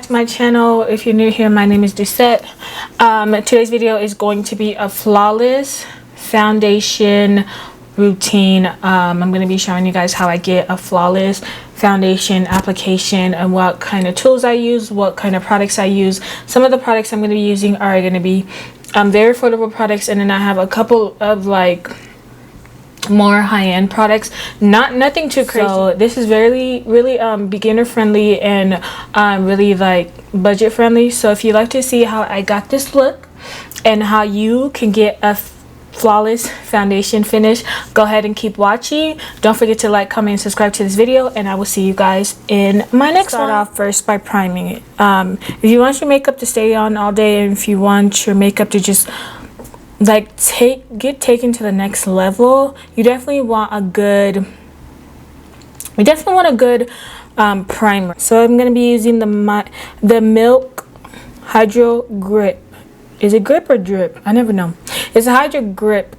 To my channel, if you're new here, my name is Doucette. Today's video is going to be a flawless foundation routine. I'm going to be showing you guys how I get a flawless foundation application and what kind of tools I use, what kind of products I use. Some of the products I'm going to be using are going to be very affordable products, and then I have a couple of like more high-end products, nothing too crazy. So this is really beginner friendly and really like budget friendly. So if you'd like to see how I got this look and how you can get a flawless foundation finish, go ahead and keep watching. Don't forget to like, comment, and subscribe to this video, and I will see you guys in my next one. Start off first by priming it. If you want your makeup to stay on all day, and if you want your makeup to just like get taken to the next level, you definitely want a good primer. So I'm going to be using the Milk Hydro Grip. Is it grip or drip? I never know. It's a Hydro Grip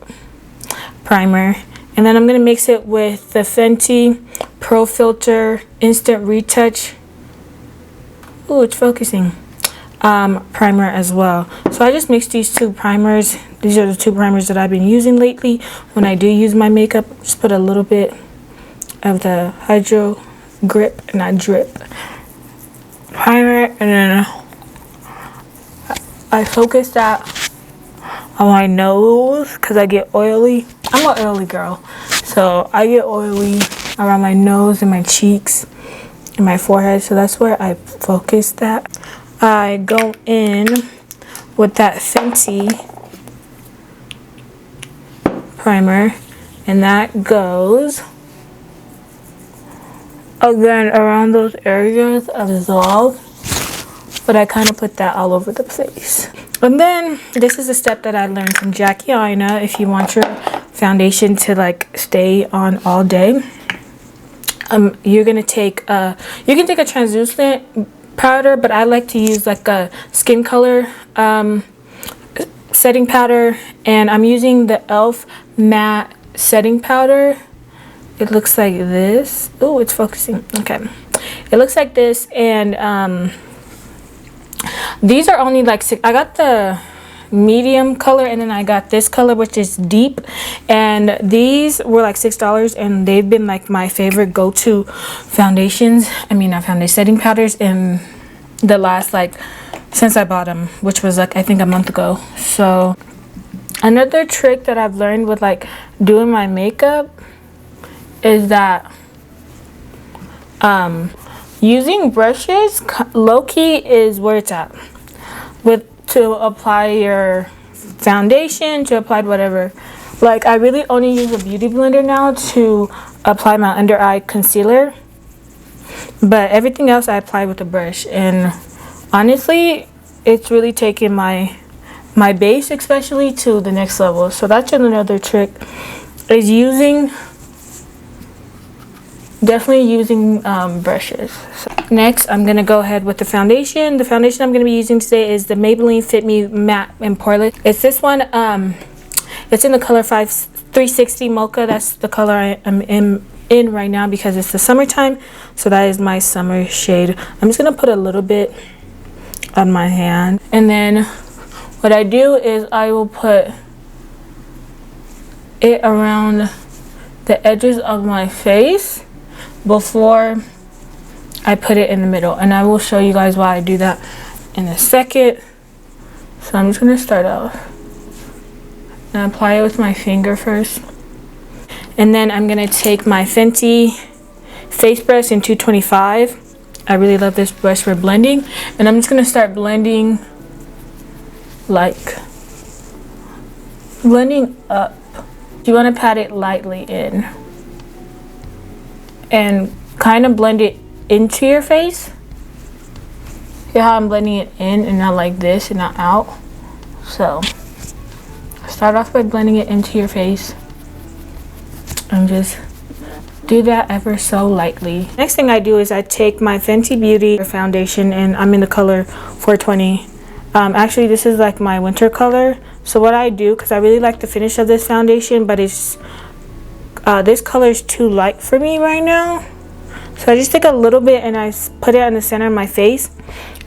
primer, and then I'm going to mix it with the Fenty Pro Filter Instant Retouch. Ooh, it's focusing. Primer as well. So I just mixed these two primers. These are the two primers that I've been using lately when I do use my makeup. Just put a little bit of the Hydro Grip, not drip, primer, and then I focus that on my nose because I get oily. I'm an oily girl, so I get oily around my nose and my cheeks and my forehead, so that's where I focus that. I go in with that Fenty primer, and that goes again around those areas as well, but I kind of put that all over the face. And then this is a step that I learned from Jackie Aina. If you want your foundation to like stay on all day, you're gonna take you can take a translucent powder, but I like to use like a skin color setting powder, and I'm using the e.l.f. matte setting powder. It looks like this. Oh, it's focusing. Okay, it looks like this, and these are only like I got the medium color, and then I got this color, which is deep, and these were like $6, and they've been like my favorite go-to foundations. I mean, not foundation, setting powders in the last like since I bought them, which was like I think a month ago. So another trick that I've learned with like doing my makeup is that using brushes low-key is where it's at to apply your foundation, to apply whatever. Like I really only use a beauty blender now to apply my under eye concealer, but everything else I apply with a brush, and honestly it's really taken my base especially to the next level. So that's another trick, is definitely using brushes. So next I'm gonna go ahead with the foundation. The foundation I'm gonna be using today is the Maybelline Fit Me Matte and Poreless. It's this one. It's in the color 360 Mocha. That's the color I am in right now because it's the summertime, so that is my summer shade. I'm just gonna put a little bit on my hand, and then what I do is I will put it around the edges of my face before I put it in the middle, and I will show you guys why I do that in a second. So I'm just gonna start off and apply it with my finger first, and then I'm gonna take my Fenty face brush in 225. I really love this brush for blending, and I'm just gonna start blending up. You want to pat it lightly in and kind of blend it into your face. See how I'm blending it in and not like this and not out? So start off by blending it into your face and just do that ever so lightly. Next thing I do is I take my Fenty Beauty foundation, and I'm in the color 420. Actually this is like my winter color. So what I do, because I really like the finish of this foundation, but it's this color is too light for me right now, So I just take a little bit and I put it in the center of my face.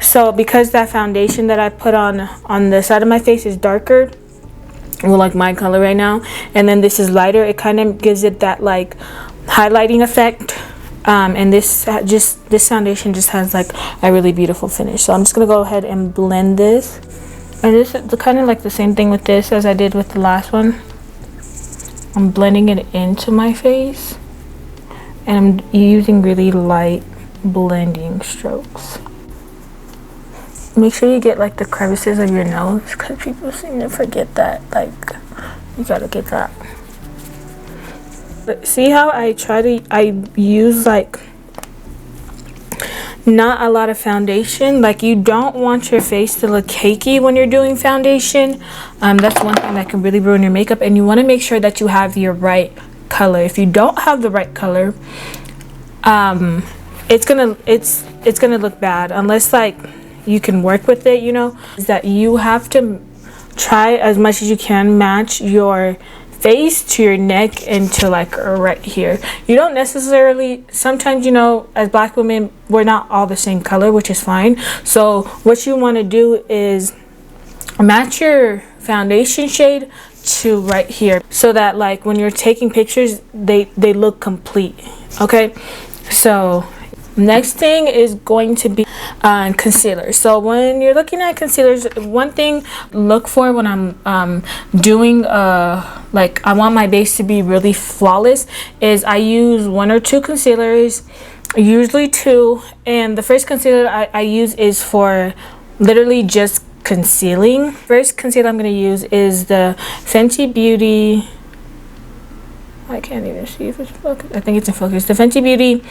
So because that foundation that I put on the side of my face is darker, well, like my color right now, and then this is lighter, it kind of gives it that like highlighting effect. And this foundation just has like a really beautiful finish. So I'm just gonna go ahead and blend this. And this is kind of like the same thing with this as I did with the last one. I'm blending it into my face, and I'm using really light blending strokes. Make sure you get like the crevices of your nose, because people seem to forget that. Like, you gotta get that. But see how I use like not a lot of foundation. Like, you don't want your face to look cakey when you're doing foundation. That's one thing that can really ruin your makeup, and you want to make sure that you have your right color. If you don't have the right color, it's gonna look bad, unless like you can work with it, you know. Is that you have to try as much as you can match your face to your neck and to like right here. You don't necessarily, sometimes, you know, as black women, we're not all the same color, which is fine. So what you want to do is match your foundation shade to right here, so that like when you're taking pictures, they look complete. Okay, so next thing is going to be concealer. So when you're looking at concealers, one thing look for when I'm doing like I want my base to be really flawless, is I use 1 or 2 concealers, usually 2. And the first concealer I use is for literally just concealing. First concealer I'm going to use is the Fenty Beauty, I can't even see if it's focused. I think it's in focus. The Fenty Beauty,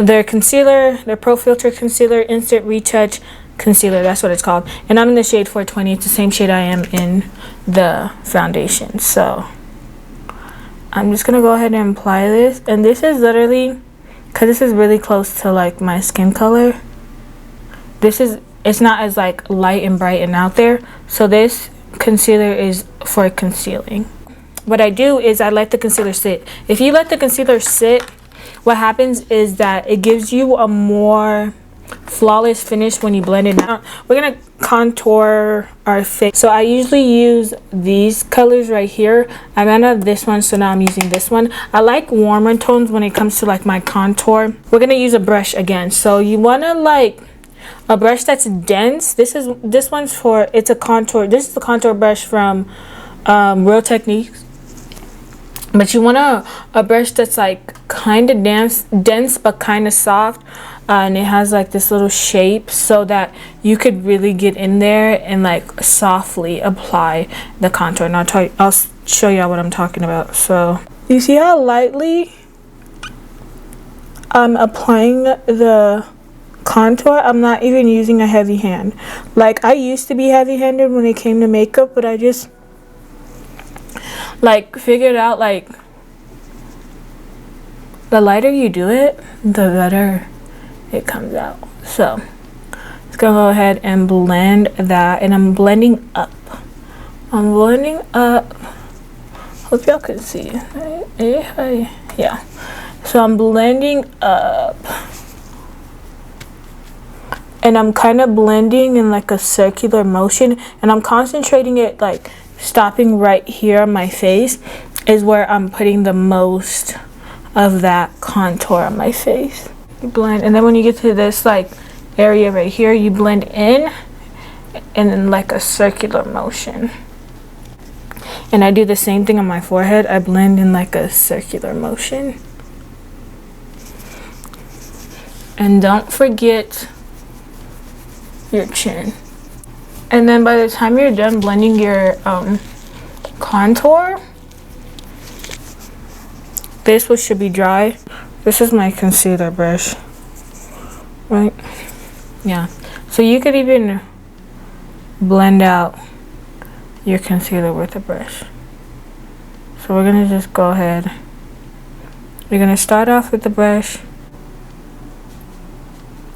their concealer, their Pro Filter Concealer Instant Retouch Concealer. That's what it's called. And I'm in the shade 420. It's the same shade I am in the foundation. So I'm just going to go ahead and apply this. And this is literally, because this is really close to like my skin color, it's not as like light and bright and out there. So this concealer is for concealing. What I do is I let the concealer sit. If you let the concealer sit, what happens is that it gives you a more flawless finish when you blend it out. We're gonna contour our face. So I usually use these colors right here. I ran out of this one, so now I'm using this one. I like warmer tones when it comes to like my contour. We're gonna use a brush again. So you wanna like a brush that's dense. This one's for, it's a contour. This is the contour brush from Real Techniques. But you want a brush that's like kind of dense but kind of soft, and it has like this little shape, so that you could really get in there and like softly apply the contour. And I'll show you what I'm talking about. So you see how lightly I'm applying the contour? I'm not even using a heavy hand. Like, I used to be heavy-handed when it came to makeup, but I just like figured out like the lighter you do it, the better it comes out. So let's go ahead and blend that, and I'm blending up. Hope y'all can see. Yeah, so I'm blending up, and I'm kind of blending in like a circular motion, and I'm concentrating it, like stopping right here on my face is where I'm putting the most of that contour on my face. You blend, and then when you get to this like area right here, you blend in and then like a circular motion. And I do the same thing on my forehead. I blend in like a circular motion. And don't forget your chin. And then by the time you're done blending your contour, this one should be dry. This is my concealer brush, right? Yeah, so you could even blend out your concealer with a brush. So we're gonna just go ahead. We're gonna start off with the brush,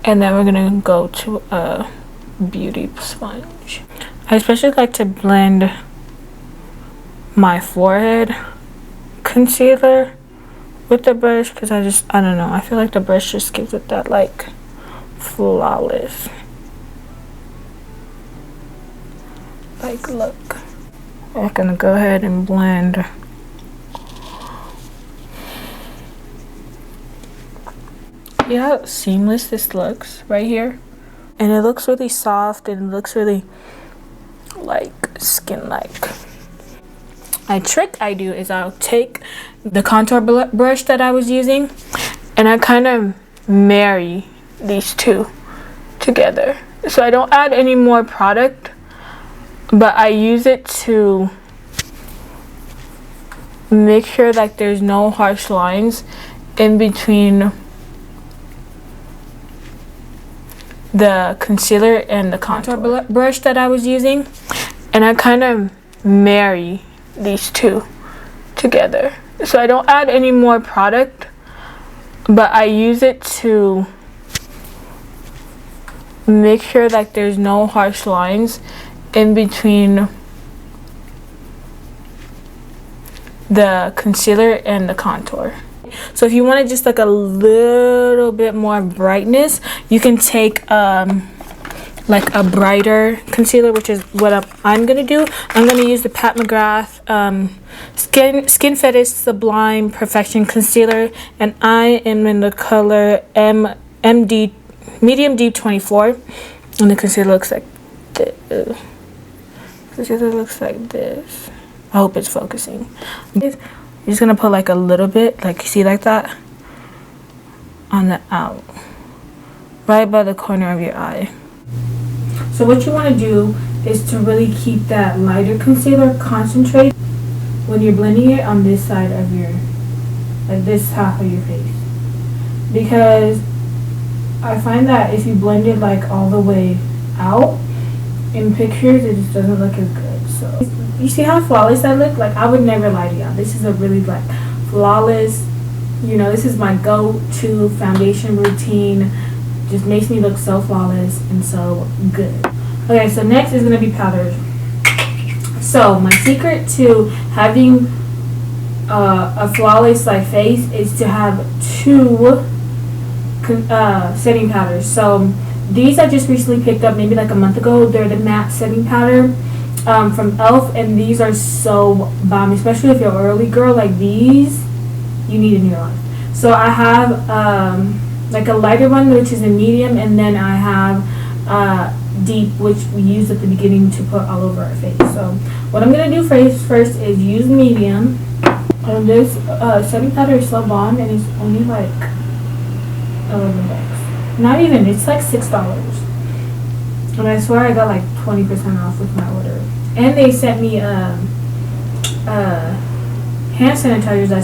and then we're gonna go to a beauty sponge. I especially like to blend my forehead concealer with the brush because I don't know, I feel like the brush just gives it that like flawless like look. I'm gonna go ahead and blend. You know how seamless this looks right here? And it looks really soft and it looks really like skin-like. A trick I do is I'll take the contour brush that I was using and I kind of marry these two together. So I don't add any more product, but I use it to make sure that there's no harsh lines in between the concealer and the contour brush that I was using, and I kind of marry these two together. So I don't add any more product, but I use it to make sure that there's no harsh lines in between the concealer and the contour. So if you wanted just like a little bit more brightness, you can take like a brighter concealer, which is what I'm gonna do. I'm gonna use the Pat McGrath Skin Fetish Sublime Perfection Concealer, and I am in the color MD Medium Deep 24, and the concealer looks like this. Concealer looks like this. I hope it's focusing. You're just gonna put like a little bit, like see like that, on the out, right by the corner of your eye. So what you want to do is to really keep that lighter concealer concentrate when you're blending it on this side of your, like this half of your face, because I find that if you blend it like all the way out in pictures, it just doesn't look as good. So you see how flawless I look? Like, I would never lie to y'all. This is a really like flawless, you know, this is my go-to foundation routine. Just makes me look so flawless and so good. Okay, so next is gonna be powders. So my secret to having a flawless like face is to have two setting powders. So these I just recently picked up maybe like a month ago. They're the matte setting powder from e.l.f. and these are so bomb, especially if you're an early girl. Like these you need in your life. So I have like a lighter one, which is a medium, and then I have deep, which we use at the beginning to put all over our face. So what I'm gonna do first is use medium, and this setting powder is so bomb, and it's only like $11. Not even, it's like $6, and I swear I got like 20% off with my order. And they sent me hand sanitizer that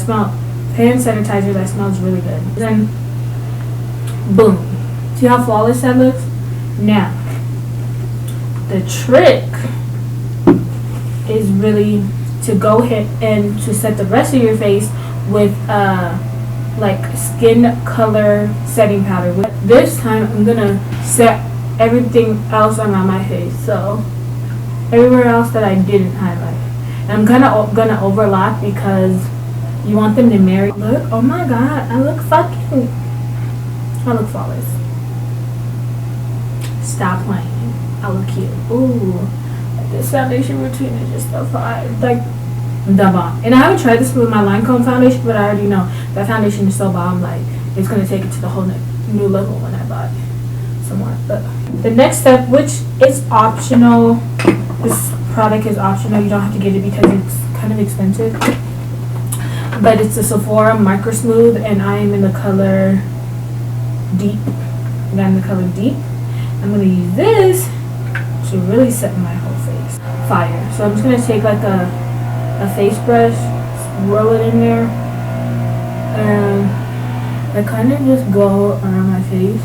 smells really good. Then boom, see how flawless that looks? Now the trick is really to go ahead and to set the rest of your face with like skin color setting powder. This time I'm gonna set everything else around my face, so everywhere else that I didn't highlight, and I'm gonna overlap because you want them to marry. Look, oh my god, I look flawless. Stop playing. I look cute. Ooh, this foundation routine is just so fire. Like the bomb. And I haven't tried this with my Lancome foundation, but I already know that foundation is so bomb. Like it's gonna take it to the whole new level when I buy some more. But the next step, which is optional, this product is optional. You don't have to get it because it's kind of expensive. But it's a Sephora Micro Smooth, and I am in the color Deep. I'm in the color Deep. I'm gonna use this to really set my whole face fire. So I'm just gonna take like a face brush, swirl it in there, and I kind of just go around my face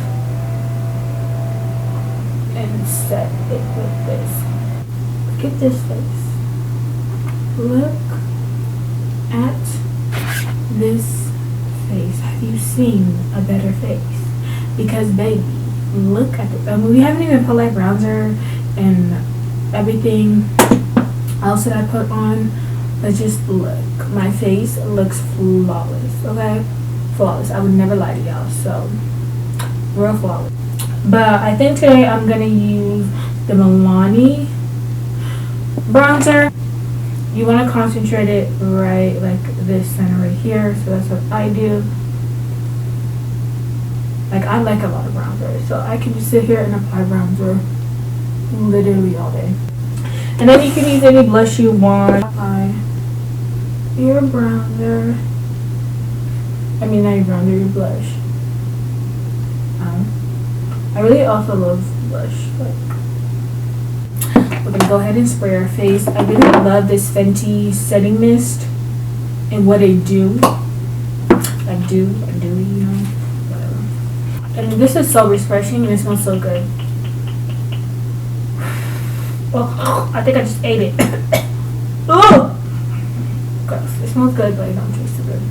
and set it with this. Look at this face. Look at this face. Have you seen a better face? Because baby, look at it. I mean, we haven't even put like bronzer and everything else that I put on, but just look. my face looks flawless, okay? Flawless. I would never lie to y'all. So real flawless. But I think today I'm gonna use the Milani Bronzer. You want to concentrate it right like this center right here. So that's what I do. Like, I like a lot of bronzer, so I can just sit here and apply bronzer literally all day. And then you can use any blush you want. Apply your bronzer. I mean, not your bronzer, your blush. I really also love blush. Like, we're gonna go ahead and spray our face. I really love this Fenty setting mist and what they do. Like, you know, whatever. And this is so refreshing and it smells so good. Oh, I think I just ate it. Oh, gross. It smells good, but it don't taste so good.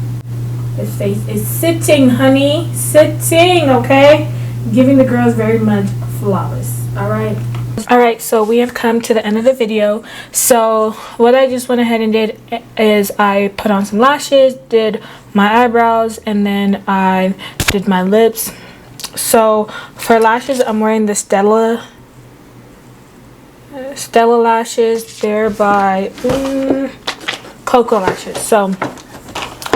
This face is sitting, honey. Sitting, okay? Giving the girls very much flawless. Alright, so we have come to the end of the video. So what I just went ahead and did is I put on some lashes, did my eyebrows, and then I did my lips. So for lashes, I'm wearing the Stella lashes. They're by Coco Lashes. So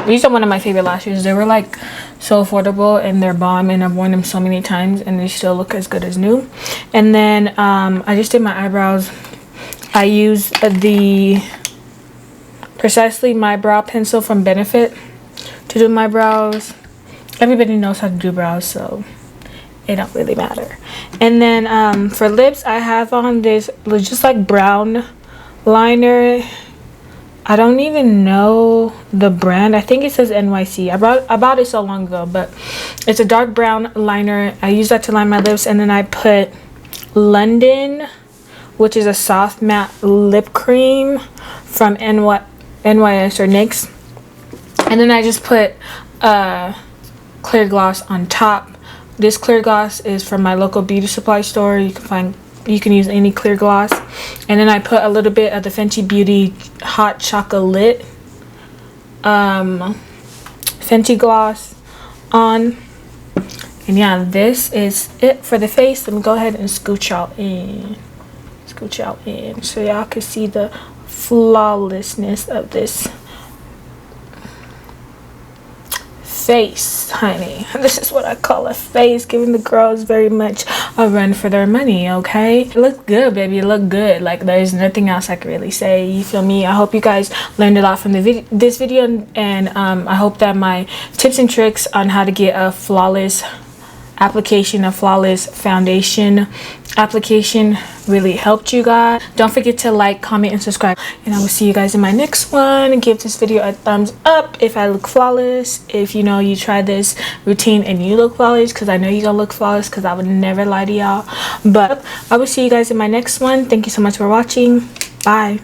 these are one of my favorite lashes. They were like so affordable and they're bomb, and I've worn them so many times and they still look as good as new. And then I just did my eyebrows. I used the Precisely My Brow Pencil from Benefit to do my brows. Everybody knows how to do brows, so it don't really matter. And then for lips, I have on this just like brown liner. I don't even know the brand. I think it says NYC. I bought it so long ago, but it's a dark brown liner. I use that to line my lips, and then I put London, which is a soft matte lip cream from NYS or NYX. And then I just put clear gloss on top. This clear gloss is from my local beauty supply store. You can use any clear gloss. And then I put a little bit of the Fenty Beauty Hot Chocolate Fenty gloss on. And yeah, this is it for the face. Let me go ahead and scooch y'all in so y'all can see the flawlessness of this face, honey. This is what I call a face, giving the girls very much a run for their money. Okay, it looks good, baby. It look good. Like, there's nothing else I can really say. You feel me? I hope you guys learned a lot from this video, and I hope that my tips and tricks on how to get a flawless application, a flawless foundation application really helped you guys. Don't forget to like, comment, and subscribe, and I will see you guys in my next one. Give this video a thumbs up if I look flawless. If you know you try this routine and you look flawless, because I know you're gonna look flawless, because I would never lie to y'all. But I will see you guys in my next one. Thank you so much for watching. Bye.